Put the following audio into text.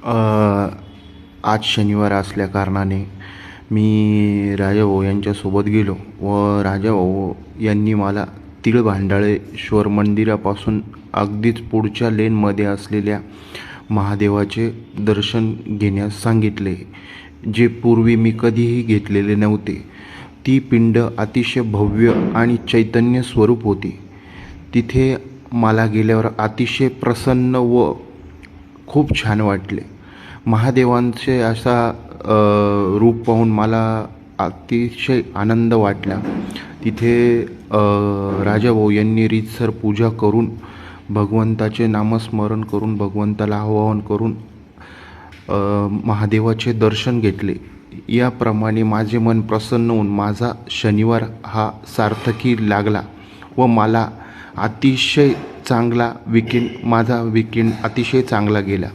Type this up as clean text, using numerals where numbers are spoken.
आज शनिवार असल्याकारणाने मी राजाभाऊ यांच्यासोबत गेलो व राजाभाऊ यांनी मला तिळभांडाळेश्वर मंदिरापासून अगदीच पुढच्या लेनमध्ये असलेल्या महादेवाचे दर्शन घेण्यास सांगितले, जे पूर्वी मी कधीही घेतलेले नव्हते. ती पिंड अतिशय भव्य आणि चैतन्य स्वरूप होती. तिथे मला गेल्यावर अतिशय प्रसन्न व खूप छान वाटले. महादेवांचे असा रूप पाहून मला अतिशय आनंद वाटला. तिथे राजाभाऊ यांनी रीतसर पूजा करून भगवंताचे नामस्मरण करून भगवंताला आवाहन करून महादेवाचे दर्शन घेतले. याप्रमाणे माझे मन प्रसन्न होऊन माझा शनिवार हा सार्थकी लागला व मला अतिशय चांगला माझा वीकेंड अतिशय चांगला गेला.